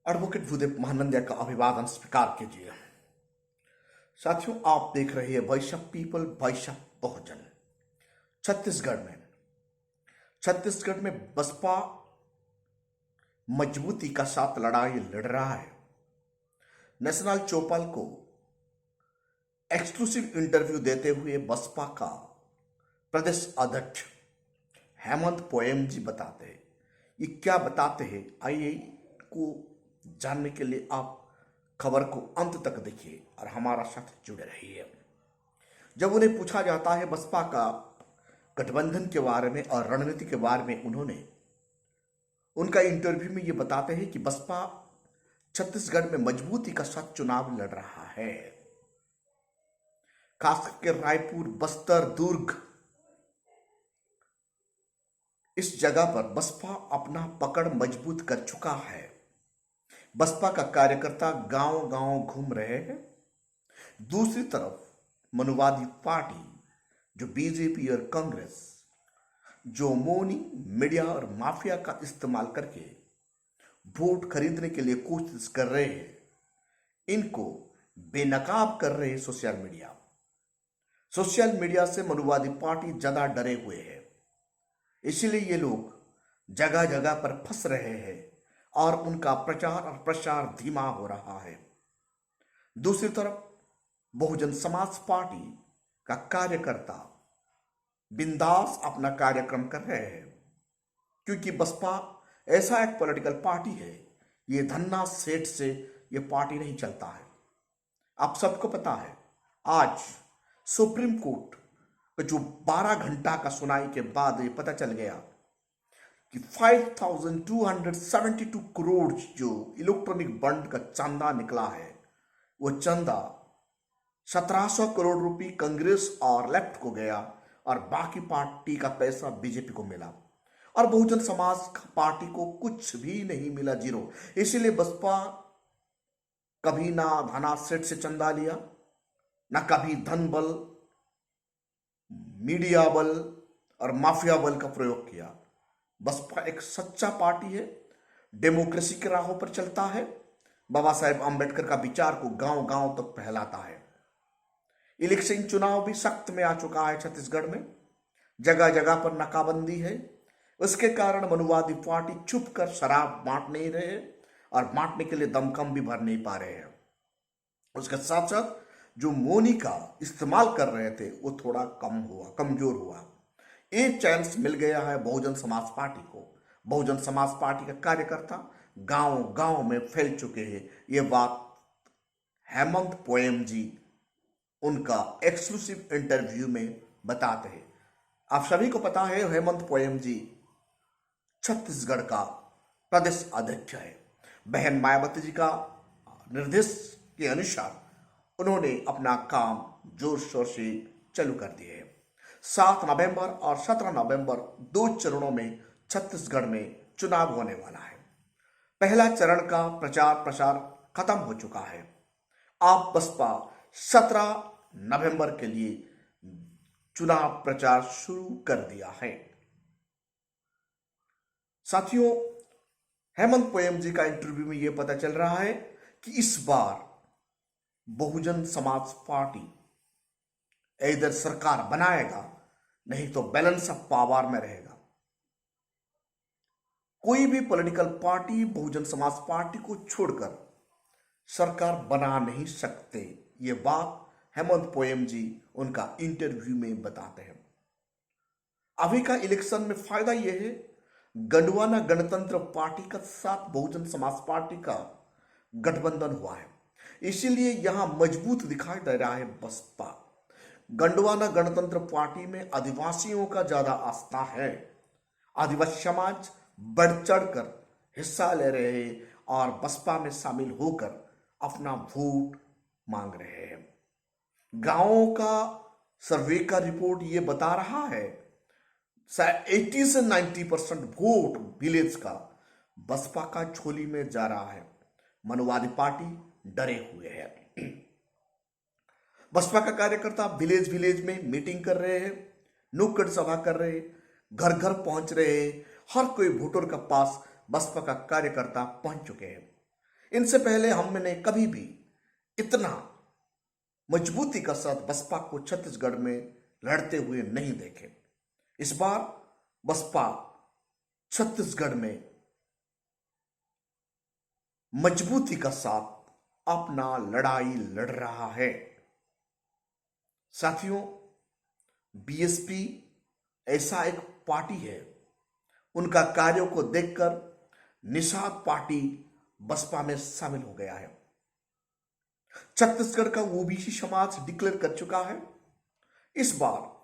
Advocate Bhudev Mahanandia का अभिवादन स्वीकार कीजिए। साथियों, आप देख रहे हैं voice of people, voice of Bahujan. Chhattisgarh में बसपा मजबूती का साथ लड़ाई लड़ रहा है। नेशनल चौपाल को एक्सक्लूसिव इंटरव्यू देते हुए बसपा का प्रदेश अध्यक्ष हेमंत पोएम जी बताते हैं। ये क्या बताते हैं, आइए को जानने के लिए आप खबर को अंत तक देखिए और हमारा साथ जुड़े रहिए। जब उन्हें पूछा जाता है बसपा का गठबंधन के बारे में और रणनीति के बारे में, उन्होंने उनका इंटरव्यू में ये बताते हैं कि बसपा छत्तीसगढ़ में मजबूती का साथ चुनाव लड़ रहा है। खास करके रायपुर, बस्तर, दुर्ग, इस जगह पर बसपा अपना पकड़ मजबूत कर चुका है। बसपा का कार्यकर्ता गांव गांव घूम रहे हैं। दूसरी तरफ मनुवादी पार्टी जो बीजेपी और कांग्रेस, जो मौनी मीडिया और माफिया का इस्तेमाल करके वोट खरीदने के लिए कोशिश कर रहे हैं, इनको बेनकाब कर रहे हैं सोशल मीडिया से मनुवादी पार्टी ज्यादा डरे हुए हैं। इसीलिए ये लोग जगह जगह पर फंस रहे हैं और उनका प्रचार और प्रसार धीमा हो रहा है। दूसरी तरफ बहुजन समाज पार्टी का कार्यकर्ता बिंदास अपना कार्यक्रम कर रहे हैं, क्योंकि बसपा ऐसा एक पॉलिटिकल पार्टी है, ये धन्ना सेठ से ये पार्टी नहीं चलता है। आप सबको पता है, आज सुप्रीम कोर्ट का जो 12 घंटा का सुनाई के बाद ये पता चल गया कि 5,272 करोड़ जो इलेक्ट्रॉनिक बॉन्ड का चंदा निकला है, वो चंदा 1700 करोड़ रुपए कांग्रेस और लेफ्ट को गया और बाकी पार्टी का पैसा बीजेपी को मिला और बहुजन समाज पार्टी को कुछ भी नहीं मिला, जीरो। इसीलिए बसपा कभी ना धना सेठ से चंदा लिया, ना कभी धन बल, मीडिया बल और माफिया बल का प्रयोग किया। बसपा एक सच्चा पार्टी है, डेमोक्रेसी के राहों पर चलता है, बाबा साहेब अंबेडकर का विचार को गांव गांव तक फैलाता है। इलेक्शन चुनाव भी सख्त में आ चुका है छत्तीसगढ़ में, जगह जगह पर नाकाबंदी है। उसके कारण मनुवादी पार्टी चुप कर शराब बांट नहीं रहे और बांटने के लिए दमखम भी भर नहीं पा रहे हैं। उसके साथ साथ जो मौनी का इस्तेमाल कर रहे थे वो थोड़ा कमजोर हुआ। एक चांस मिल गया है बहुजन समाज पार्टी को। बहुजन समाज पार्टी का कार्यकर्ता गांव गांव में फैल चुके हैं। ये बात हेमंत पोएम जी उनका एक्सक्लूसिव इंटरव्यू में बताते हैं। आप सभी को पता है हेमंत पोएम जी छत्तीसगढ़ का प्रदेश अध्यक्ष है। बहन मायावती जी का निर्देश के अनुसार उन्होंने अपना काम जोर शोर से चालू कर दिए हैं। 7 नवंबर और 17 नवंबर 2 चरणों में छत्तीसगढ़ में चुनाव होने वाला है। पहला चरण का प्रचार प्रसार खत्म हो चुका है। आप बसपा 17 नवंबर के लिए चुनाव प्रचार शुरू कर दिया है। साथियों, हेमंत पोएम जी का इंटरव्यू में यह पता चल रहा है कि इस बार बहुजन समाज पार्टी इधर सरकार बनाएगा, नहीं तो बैलेंस ऑफ पावर में रहेगा। कोई भी political party Bahujan Samaj party को छोड़कर सरकार बना नहीं सकते। ये बात हेमंत पोएम जी उनका इंटरव्यू में बताते हैं। अभी का इलेक्शन में फायदा यह है, गंडवाना गणतंत्र पार्टी का साथ बहुजन समाज पार्टी का गठबंधन हुआ है, इसीलिए यहां मजबूत दिखाई दे रहा है बसपा। गंडवाना गणतंत्र पार्टी में आदिवासियों का ज्यादा आस्था है। आदिवासी समाज बढ़ चढ़कर हिस्सा ले रहे हैं और बसपा में शामिल होकर अपना वोट मांग रहे हैं। गांवों का सर्वे का रिपोर्ट ये बता रहा है 80 से 90% वोट विलेज का बसपा का झोली में जा रहा है। मनुवादी पार्टी डरे हुए हैं। बसपा का कार्यकर्ता विलेज विलेज में मीटिंग कर रहे हैं, नुक्कड़ सभा कर रहे हैं, घर घर पहुंच रहे हैं। हर कोई वोटर के पास बसपा का कार्यकर्ता पहुंच चुके हैं। इनसे पहले हमने कभी भी इतना मजबूती का साथ बसपा को छत्तीसगढ़ में लड़ते हुए नहीं देखे। इस बार बसपा छत्तीसगढ़ में मजबूती का साथ अपना लड़ाई लड़ रहा है। साथियों, बीएसपी ऐसा एक पार्टी है, उनका कार्यों को देखकर निषाद पार्टी बसपा में शामिल हो गया है। छत्तीसगढ़ का ओबीसी समाज डिक्लेयर कर चुका है। इस बार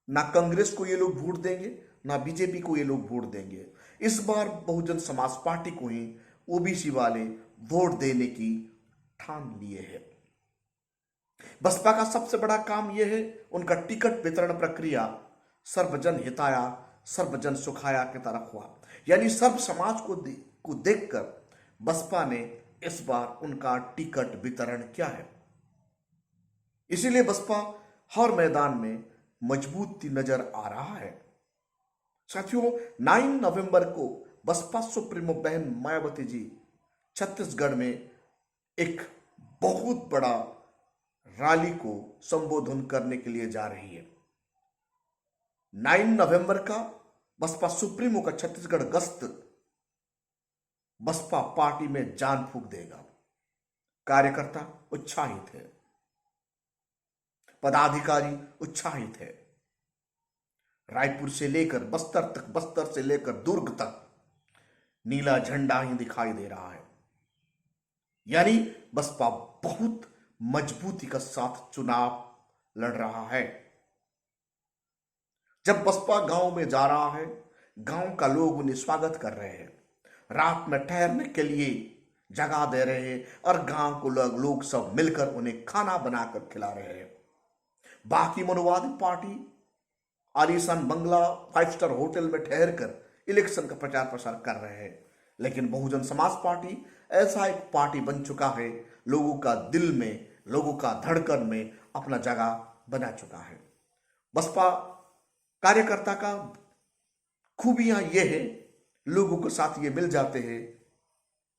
ना कांग्रेस को ये लोग वोट देंगे, ना बीजेपी को ये लोग वोट देंगे। इस बार बहुजन समाज पार्टी को ही ओबीसी वाले वोट देने की ठान लिए हैं। बसपा का सबसे बड़ा काम यह है, उनका टिकट वितरण प्रक्रिया सर्वजन हिताया सर्वजन सुखाया की तरफ हुआ, यानी सर्व समाज को देखकर बसपा ने इस बार उनका टिकट वितरण किया है। इसीलिए बसपा हर मैदान में मजबूती नजर आ रहा है। साथियों, 9 नवंबर को बसपा सुप्रीमो बहन मायावती जी छत्तीसगढ़ में एक बहुत बड़ा रैली को संबोधन करने के लिए जा रही है। 9 नवंबर का बसपा सुप्रीमो का छत्तीसगढ़ गश्त बसपा पार्टी में जान फूंक देगा। कार्यकर्ता उत्साहित है, पदाधिकारी उत्साहित है। रायपुर से लेकर बस्तर तक, बस्तर से लेकर दुर्ग तक नीला झंडा ही दिखाई दे रहा है। यानी बसपा बहुत मजबूती का साथ चुनाव लड़ रहा है। जब बसपा गांव में जा रहा है, गांव का लोग उन्हें स्वागत कर रहे हैं, रात में ठहरने के लिए जगह दे रहे हैं और गांव को लोग सब मिलकर उन्हें खाना बनाकर खिला रहे हैं। बाकी मनुवादी पार्टी आलीशान बंगला 5 स्टार होटल में ठहर कर इलेक्शन का प्रचार प्रसार कर रहे हैं, लेकिन बहुजन समाज पार्टी ऐसा एक पार्टी बन चुका है, लोगों का दिल में, लोगों का धड़कन में अपना जगह बना चुका है। बसपा कार्यकर्ता का खूबियां ये है, लोगों के साथ ये मिल जाते हैं,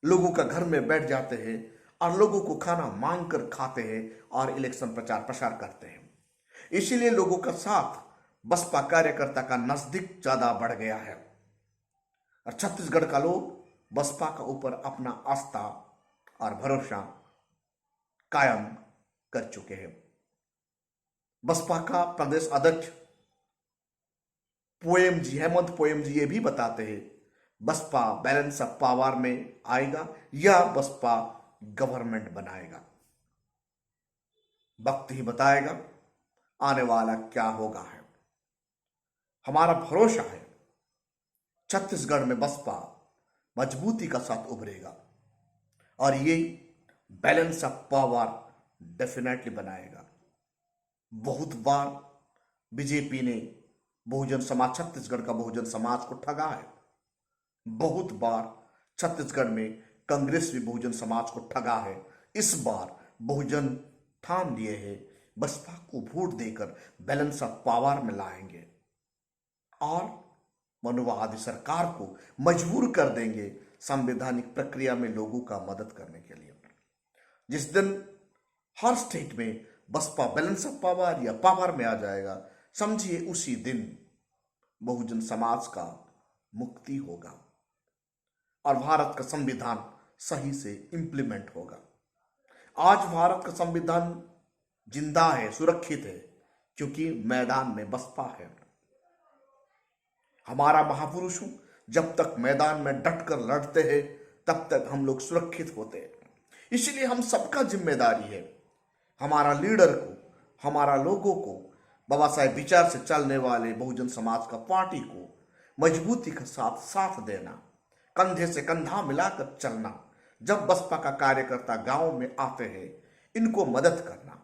लोगों का घर में बैठ जाते हैं और लोगों को खाना मांग कर खाते हैं और इलेक्शन प्रचार प्रसार करते हैं। इसीलिए लोगों का साथ बसपा कार्यकर्ता का नजदीक ज्यादा बढ़ गया है और छत्तीसगढ़ का लोग बसपा का ऊपर अपना आस्था और भरोसा कायम कर चुके हैं। बसपा का प्रदेश अध्यक्ष पोएम जी, हेमंत पोएम जी ये भी बताते हैं, बसपा बैलेंस ऑफ पावर में आएगा या बसपा गवर्नमेंट बनाएगा। वक्त ही बताएगा आने वाला क्या होगा है। हमारा भरोसा है छत्तीसगढ़ में बसपा मजबूती का साथ उभरेगा और ये बैलेंस ऑफ पावर डेफिनेटली बनाएगा। बहुत बार बीजेपी ने बहुजन समाज, छत्तीसगढ़ का बहुजन समाज को ठगा है। बहुत बार छत्तीसगढ़ में कांग्रेस भी बहुजन समाज को ठगा है। इस बार बहुजन ठान लिए है बसपा को वोट देकर बैलेंस ऑफ पावर में लाएंगे और मनुवादी सरकार को मजबूर कर देंगे संवैधानिक प्रक्रिया में लोगों का मदद करने के लिए। जिस दिन हर स्टेट में बसपा बैलेंस ऑफ पावर या पावर में आ जाएगा, समझिए उसी दिन बहुजन समाज का मुक्ति होगा और भारत का संविधान सही से इंप्लीमेंट होगा। आज भारत का संविधान जिंदा है, सुरक्षित है, क्योंकि मैदान में बसपा है। हमारा महापुरुषों जब तक मैदान में डटकर लड़ते हैं तब तक हम लोग सुरक्षित होते हैं। इसलिए हम सबका जिम्मेदारी है हमारा लीडर को, हमारा लोगों को, बाबा साहेब विचार से चलने वाले बहुजन समाज का पार्टी को मजबूती के साथ साथ देना, कंधे से कंधा मिलाकर चलना। जब बसपा का कार्यकर्ता गांव में आते हैं, इनको मदद करना,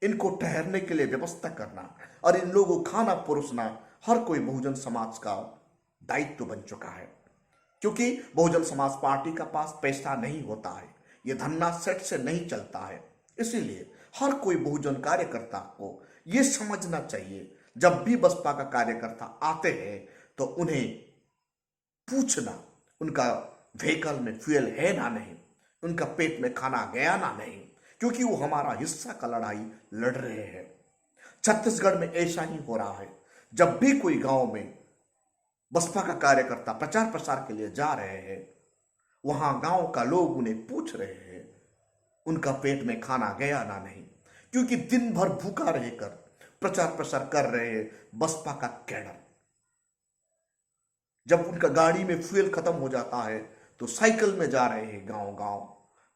इनको ठहरने के लिए व्यवस्था करना और इन लोगों को खाना परोसना हर कोई बहुजन समाज का दायित्व बन चुका है। क्योंकि बहुजन समाज पार्टी का पास पैसा नहीं होता है, ये धन्ना सेट से नहीं चलता है। इसीलिए हर कोई बहुजन कार्यकर्ता को यह समझना चाहिए, जब भी बसपा का कार्यकर्ता आते हैं तो उन्हें पूछना उनका व्हीकल में फ्यूल है ना नहीं, उनका पेट में खाना गया ना नहीं, क्योंकि वो हमारा हिस्सा का लड़ाई लड़ रहे हैं। छत्तीसगढ़ में ऐसा ही हो रहा है। जब भी कोई गांव में बसपा का कार्यकर्ता प्रचार प्रसार के लिए जा रहे हैं, वहां गांव का लोग उन्हें पूछ रहे हैं उनका पेट में खाना गया ना नहीं, क्योंकि दिन भर भूखा रहकर प्रचार प्रसार कर रहे हैं बसपा का कैडर। जब उनका गाड़ी में फ्यूल खत्म हो जाता है तो साइकिल में जा रहे हैं गांव गांव,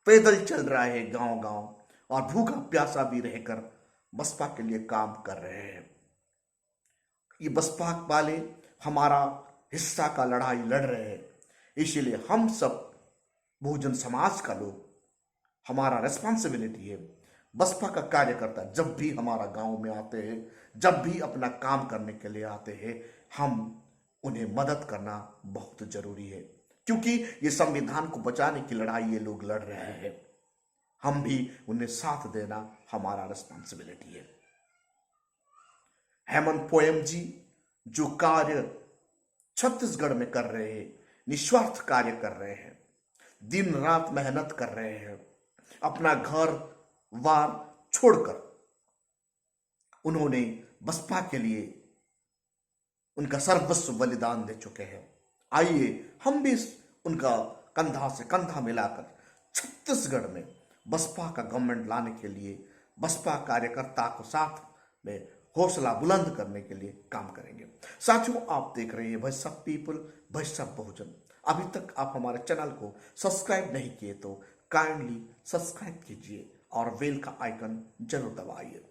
पैदल चल रहे हैं गांव गांव, और भूखा प्यासा भी रहकर बसपा के लिए काम कर रहे हैं। ये बसपा वाले हमारा हिस्सा का लड़ाई लड़ रहे हैं, इसीलिए हम सब बहुजन समाज का लोग, हमारा रेस्पॉन्सिबिलिटी है। बसपा का कार्यकर्ता जब भी हमारा गांव में आते हैं, जब भी अपना काम करने के लिए आते हैं, हम उन्हें मदद करना बहुत जरूरी है, क्योंकि ये संविधान को बचाने की लड़ाई ये लोग लड़ रहे हैं। हम भी उन्हें साथ देना हमारा रेस्पॉन्सिबिलिटी है। हेमंत पोयम जी जो कार्य छत्तीसगढ़ में कर रहे हैं, निस्वार्थ कार्य कर रहे हैं, दिन रात मेहनत कर रहे हैं, अपना घर वार छोड़कर उन्होंने बसपा के लिए उनका सर्वस्व बलिदान दे चुके हैं। आइए हम भी उनका कंधा से कंधा मिलाकर छत्तीसगढ़ में बसपा का गवर्नमेंट लाने के लिए, बसपा कार्यकर्ता को साथ में हौसला बुलंद करने के लिए काम करेंगे। साथियों, आप देख रहे हैं voice of people, voice of Bahujan. अभी तक आप हमारे चैनल को सब्सक्राइब नहीं किए तो काइंडली सब्सक्राइब कीजिए और बेल का आइकन जरूर दबाइए।